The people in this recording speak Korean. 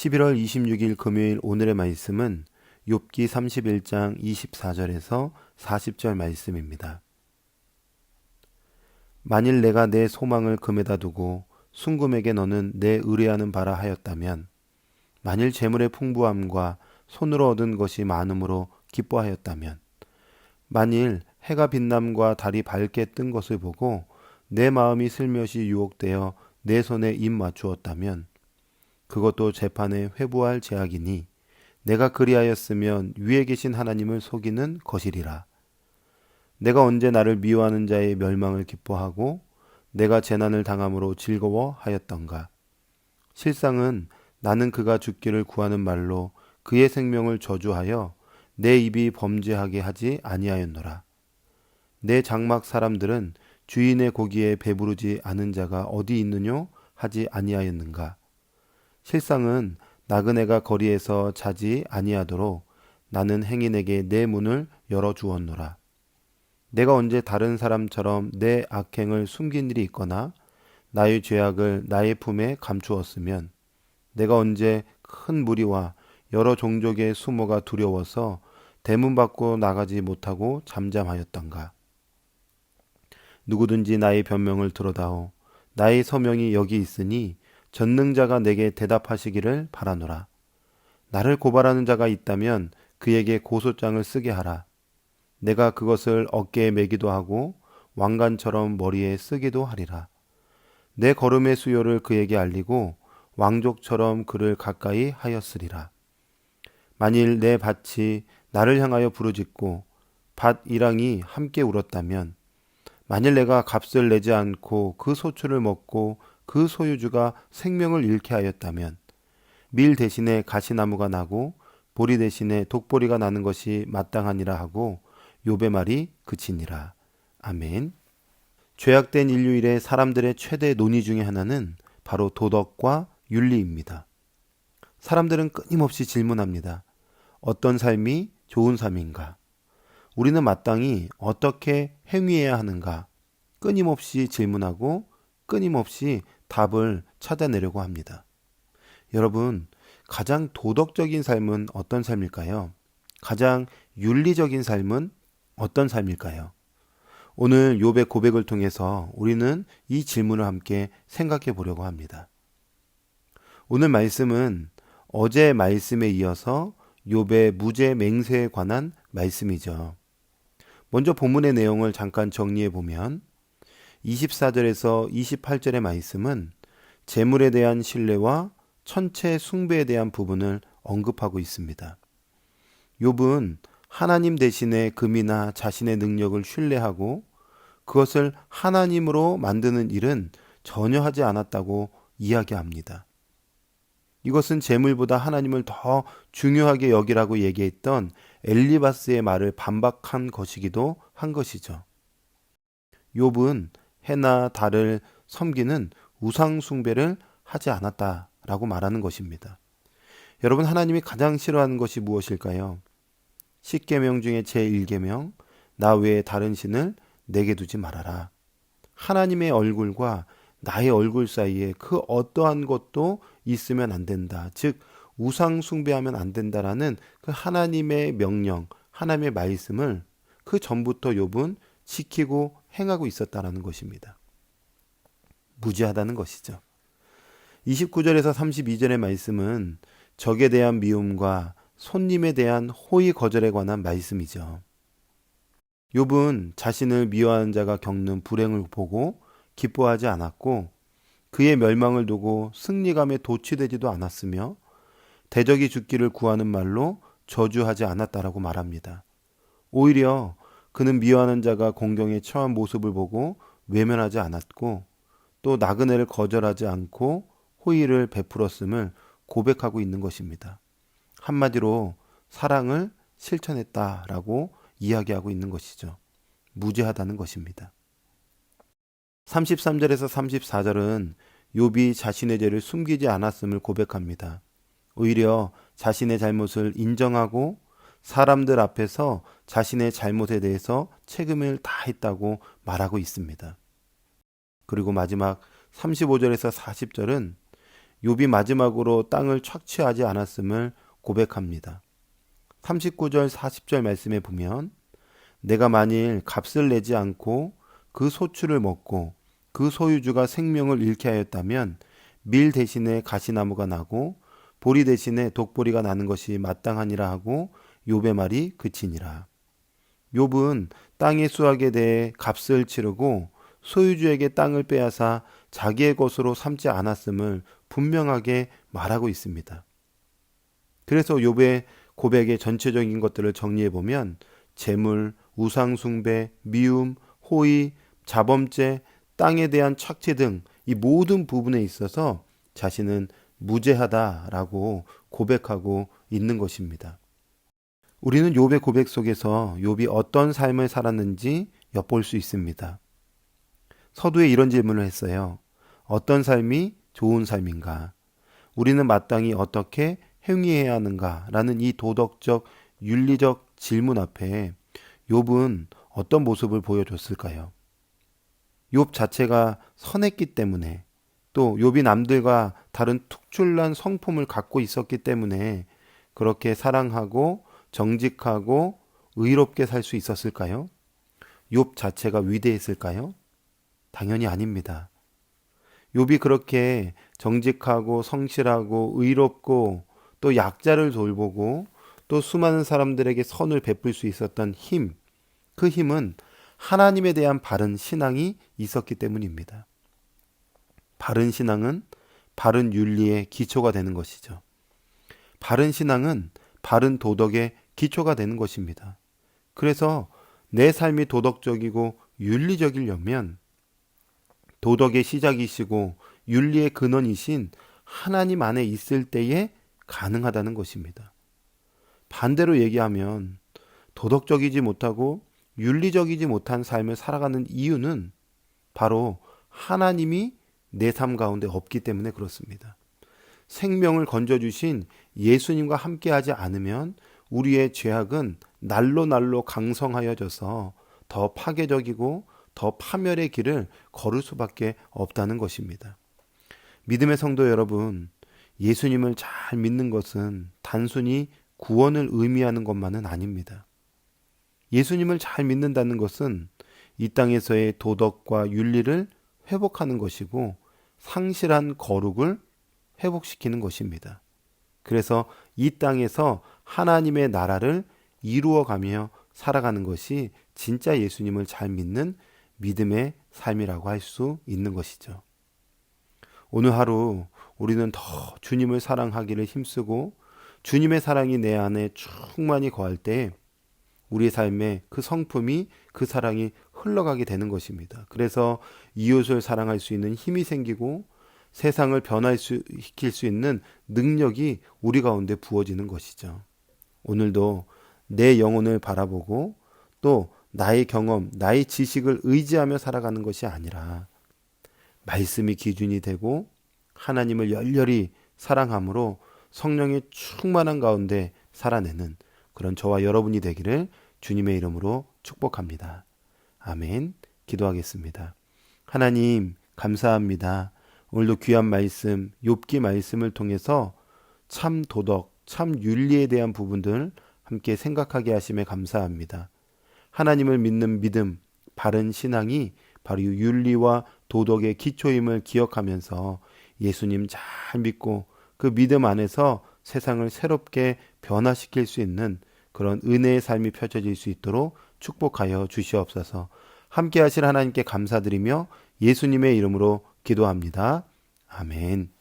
11월 26일 금요일 오늘의 말씀은 욥기 31장 24절에서 40절 말씀입니다. 만일 내가 내 소망을 금에다 두고 순금에게 너는 내 의뢰하는 바라 하였다면, 만일 재물의 풍부함과 손으로 얻은 것이 많음으로 기뻐하였다면, 만일 해가 빛남과 달이 밝게 뜬 것을 보고 내 마음이 슬며시 유혹되어 내 손에 입 맞추었다면, 그것도 재판에 회부할 죄악이니 내가 그리하였으면 위에 계신 하나님을 속이는 것이리라. 내가 언제 나를 미워하는 자의 멸망을 기뻐하고 내가 재난을 당함으로 즐거워하였던가. 실상은 나는 그가 죽기를 구하는 말로 그의 생명을 저주하여 내 입이 범죄하게 하지 아니하였노라. 내 장막 사람들은 주인의 고기에 배부르지 않은 자가 어디 있느뇨 하지 아니하였는가. 실상은 나그네가 거리에서 자지 아니하도록 나는 행인에게 내 문을 열어주었노라. 내가 언제 다른 사람처럼 내 악행을 숨긴 일이 있거나 나의 죄악을 나의 품에 감추었으면, 내가 언제 큰 무리와 여러 종족의 수모가 두려워서 대문 밖으로 나가지 못하고 잠잠하였던가. 누구든지 나의 변명을 들어다오. 나의 서명이 여기 있으니 전능자가 내게 대답하시기를 바라노라. 나를 고발하는 자가 있다면 그에게 고소장을 쓰게 하라. 내가 그것을 어깨에 매기도 하고 왕관처럼 머리에 쓰기도 하리라. 내 걸음의 수요를 그에게 알리고 왕족처럼 그를 가까이 하였으리라. 만일 내 밭이 나를 향하여 부르짖고 밭 이랑이 함께 울었다면, 만일 내가 값을 내지 않고 그 소출을 먹고 그 소유주가 생명을 잃게 하였다면, 밀 대신에 가시나무가 나고 보리 대신에 독보리가 나는 것이 마땅하니라 하고 욥의 말이 그치니라. 아멘. 죄악된 인류일의 사람들의 최대 논의 중에 하나는 바로 도덕과 윤리입니다. 사람들은 끊임없이 질문합니다. 어떤 삶이 좋은 삶인가? 우리는 마땅히 어떻게 행위해야 하는가? 끊임없이 질문하고 끊임없이 답을 찾아내려고 합니다. 여러분, 가장 도덕적인 삶은 어떤 삶일까요? 가장 윤리적인 삶은 어떤 삶일까요? 오늘 욥의 고백을 통해서 우리는 이 질문을 함께 생각해 보려고 합니다. 오늘 말씀은 어제 말씀에 이어서 욥의 무죄 맹세에 관한 말씀이죠. 먼저 본문의 내용을 잠깐 정리해 보면 24절에서 28절의 말씀은 재물에 대한 신뢰와 천체 숭배에 대한 부분을 언급하고 있습니다. 욥은 하나님 대신에 금이나 자신의 능력을 신뢰하고 그것을 하나님으로 만드는 일은 전혀 하지 않았다고 이야기합니다. 이것은 재물보다 하나님을 더 중요하게 여기라고 얘기했던 엘리바스의 말을 반박한 것이기도 한 것이죠. 욥은 해나 달을 섬기는 우상 숭배를 하지 않았다라고 말하는 것입니다. 여러분, 하나님이 가장 싫어하는 것이 무엇일까요? 10계명 중에 제1계명, 나 외에 다른 신을 내게 두지 말아라. 하나님의 얼굴과 나의 얼굴 사이에 그 어떠한 것도 있으면 안 된다. 즉 우상 숭배하면 안 된다라는 그 하나님의 명령, 하나님의 말씀을 그 전부터 욥은 지키고 행하고 있었다라는 것입니다. 무지하다는 것이죠. 29절에서 32절의 말씀은 적에 대한 미움과 손님에 대한 호의 거절에 관한 말씀이죠. 욥은 자신을 미워하는 자가 겪는 불행을 보고 기뻐하지 않았고 그의 멸망을 두고 승리감에 도취되지도 않았으며 대적이 죽기를 구하는 말로 저주하지 않았다라고 말합니다. 오히려 그는 미워하는 자가 공경에 처한 모습을 보고 외면하지 않았고 또 나그네를 거절하지 않고 호의를 베풀었음을 고백하고 있는 것입니다. 한마디로 사랑을 실천했다라고 이야기하고 있는 것이죠. 무죄하다는 것입니다. 33절에서 34절은 욥이 자신의 죄를 숨기지 않았음을 고백합니다. 오히려 자신의 잘못을 인정하고 사람들 앞에서 자신의 잘못에 대해서 책임을 다했다고 말하고 있습니다. 그리고 마지막 35절에서 40절은 욥이 마지막으로 땅을 착취하지 않았음을 고백합니다. 39절 40절 말씀에 보면 내가 만일 값을 내지 않고 그 소출을 먹고 그 소유주가 생명을 잃게 하였다면 밀 대신에 가시나무가 나고 보리 대신에 독보리가 나는 것이 마땅하니라 하고 욥의 말이 그치니라. 욥은 땅의 수확에 대해 값을 치르고 소유주에게 땅을 빼앗아 자기의 것으로 삼지 않았음을 분명하게 말하고 있습니다. 그래서 욥의 고백의 전체적인 것들을 정리해 보면 재물, 우상 숭배, 미움, 호의, 자범죄, 땅에 대한 착취 등 이 모든 부분에 있어서 자신은 무죄하다라고 고백하고 있는 것입니다. 우리는 욥의 고백 속에서 욥이 어떤 삶을 살았는지 엿볼 수 있습니다. 서두에 이런 질문을 했어요. 어떤 삶이 좋은 삶인가? 우리는 마땅히 어떻게 행위해야 하는가? 라는 이 도덕적, 윤리적 질문 앞에 욥은 어떤 모습을 보여줬을까요? 욥 자체가 선했기 때문에 또 욥이 남들과 다른 특출난 성품을 갖고 있었기 때문에 그렇게 사랑하고 정직하고 의롭게 살 수 있었을까요? 욥 자체가 위대했을까요? 당연히 아닙니다. 욥이 그렇게 정직하고 성실하고 의롭고 또 약자를 돌보고 또 수많은 사람들에게 선을 베풀 수 있었던 힘, 그 힘은 하나님에 대한 바른 신앙이 있었기 때문입니다. 바른 신앙은 바른 윤리의 기초가 되는 것이죠. 바른 신앙은 바른 도덕의 기초가 되는 것입니다. 그래서 내 삶이 도덕적이고 윤리적이려면 도덕의 시작이시고 윤리의 근원이신 하나님 안에 있을 때에 가능하다는 것입니다. 반대로 얘기하면 도덕적이지 못하고 윤리적이지 못한 삶을 살아가는 이유는 바로 하나님이 내 삶 가운데 없기 때문에 그렇습니다. 생명을 건져주신 예수님과 함께하지 않으면 우리의 죄악은 날로 날로 강성하여져서 더 파괴적이고 더 파멸의 길을 걸을 수밖에 없다는 것입니다. 믿음의 성도 여러분, 예수님을 잘 믿는 것은 단순히 구원을 의미하는 것만은 아닙니다. 예수님을 잘 믿는다는 것은 이 땅에서의 도덕과 윤리를 회복하는 것이고 상실한 거룩을 회복시키는 것입니다. 그래서 이 땅에서 하나님의 나라를 이루어가며 살아가는 것이 진짜 예수님을 잘 믿는 믿음의 삶이라고 할 수 있는 것이죠. 오늘 하루 우리는 더 주님을 사랑하기를 힘쓰고 주님의 사랑이 내 안에 충만히 거할 때 우리의 삶에 그 성품이 그 사랑이 흘러가게 되는 것입니다. 그래서 이웃을 사랑할 수 있는 힘이 생기고 세상을 변화시킬 수 있는 능력이 우리 가운데 부어지는 것이죠. 오늘도 내 영혼을 바라보고 또 나의 경험, 나의 지식을 의지하며 살아가는 것이 아니라 말씀이 기준이 되고 하나님을 열렬히 사랑함으로 성령의 충만한 가운데 살아내는 그런 저와 여러분이 되기를 주님의 이름으로 축복합니다. 아멘. 기도하겠습니다. 하나님 감사합니다. 오늘도 귀한 말씀, 욥기 말씀을 통해서 참 도덕, 참 윤리에 대한 부분들 함께 생각하게 하심에 감사합니다. 하나님을 믿는 믿음, 바른 신앙이 바로 윤리와 도덕의 기초임을 기억하면서 예수님 잘 믿고 그 믿음 안에서 세상을 새롭게 변화시킬 수 있는 그런 은혜의 삶이 펼쳐질 수 있도록 축복하여 주시옵소서. 함께 하실 하나님께 감사드리며 예수님의 이름으로 기도합니다. 아멘.